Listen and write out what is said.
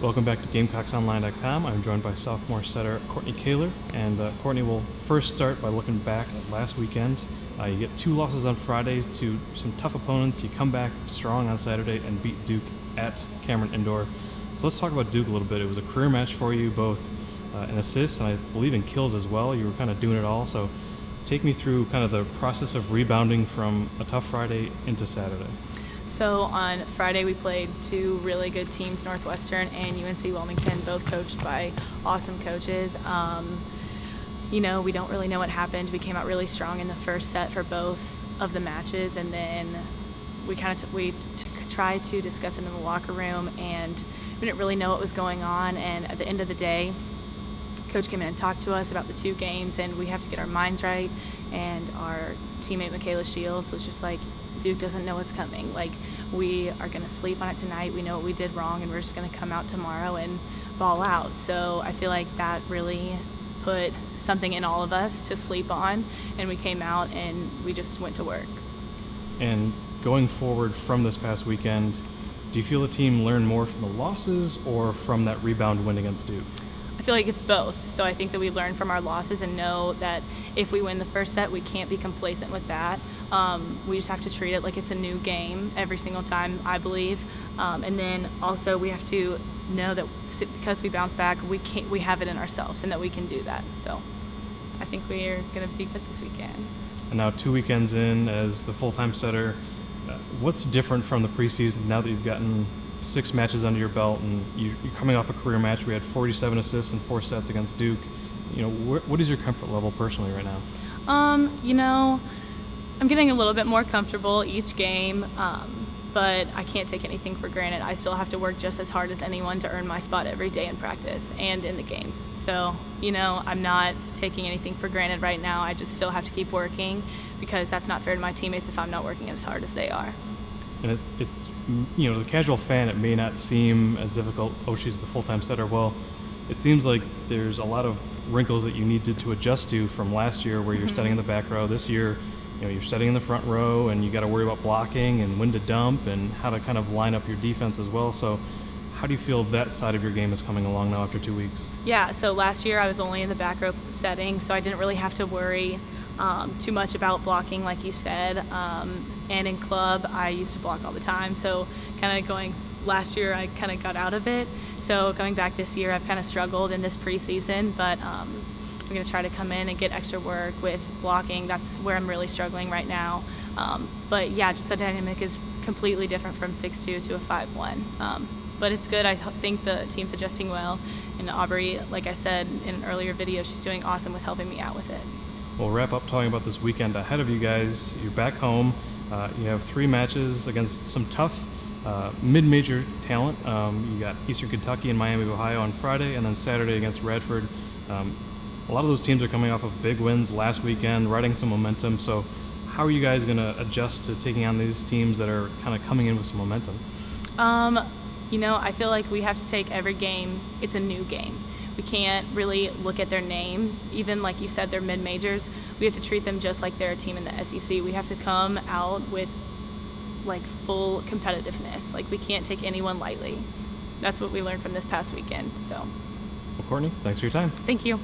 Welcome back to GamecocksOnline.com. I'm joined by sophomore setter Courtney Koehler, and Courtney will first start by looking back at last weekend. You get 2 losses on Friday to some tough opponents. You come back strong on Saturday and beat Duke at Cameron Indoor. So let's talk about Duke a little bit. It was a career match for you, both in assists and I believe in kills as well. You were kind of doing it all. So take me through kind of the process of rebounding from a tough Friday into Saturday. So on Friday we played 2 really good teams, Northwestern and UNC Wilmington, both coached by awesome coaches. We don't really know what happened. We came out really strong in the first set for both of the matches, and then we tried to discuss it in the locker room, and we didn't really know what was going on. And at the end of the day, Coach came in and talked to us about the 2 games, and we have to get our minds right. And our teammate Michaela Shields was just like, Duke doesn't know what's coming. Like, we are going to sleep on it tonight. We know what we did wrong, and we're just going to come out tomorrow and ball out. So I feel like that really put something in all of us to sleep on, and we came out and we just went to work. And going forward from this past weekend, do you feel the team learned more from the losses or from that rebound win against Duke? I feel like it's both. So I think that we learned from our losses and know that if we win the first set, we can't be complacent with that. We just have to treat it like it's a new game every single time, I believe. And then also we have to know that because we bounce back, we have it in ourselves and that we can do that. So I think we're going to be good this weekend. And now 2 weekends in as the full-time setter, what's different from the preseason now that you've gotten 6 matches under your belt and you're coming off a career match? We had 47 assists in 4 sets against Duke. What is your comfort level personally right now? I'm getting a little bit more comfortable each game, but I can't take anything for granted. I still have to work just as hard as anyone to earn my spot every day in practice and in the games. So, I'm not taking anything for granted right now. I just still have to keep working because that's not fair to my teammates if I'm not working as hard as they are. And it's the casual fan, it may not seem as difficult. Oh, she's the full-time setter. Well, it seems like there's a lot of wrinkles that you needed to adjust to from last year where you're studying in the back row. This year, you're studying in the front row, and you got to worry about blocking and when to dump and how to kind of line up your defense as well. So how do you feel that side of your game is coming along now after 2 weeks? Yeah, so last year I was only in the back row setting, so I didn't really have to worry too much about blocking, like you said. And in club, I used to block all the time. So last year I kind of got out of it. So coming back this year, I've kind of struggled in this preseason, but I'm going to try to come in and get extra work with blocking. That's where I'm really struggling right now. But yeah, just the dynamic is completely different from 6'2" to a 5'1". But it's good. I think the team's adjusting well. And Aubrey, like I said in an earlier video, she's doing awesome with helping me out with it. We'll wrap up talking about this weekend ahead of you guys. You're back home. You have 3 matches against some tough mid-major talent. You got Eastern Kentucky and Miami of Ohio on Friday, and then Saturday against Radford. A lot of those teams are coming off of big wins last weekend, riding some momentum. So how are you guys going to adjust to taking on these teams that are kind of coming in with some momentum? I feel like we have to take every game. It's a new game. We can't really look at their name. Even like you said, they're mid-majors. We have to treat them just like they're a team in the SEC. We have to come out with full competitiveness. We can't take anyone lightly. That's what we learned from this past weekend. So. Well, Courtney, thanks for your time. Thank you.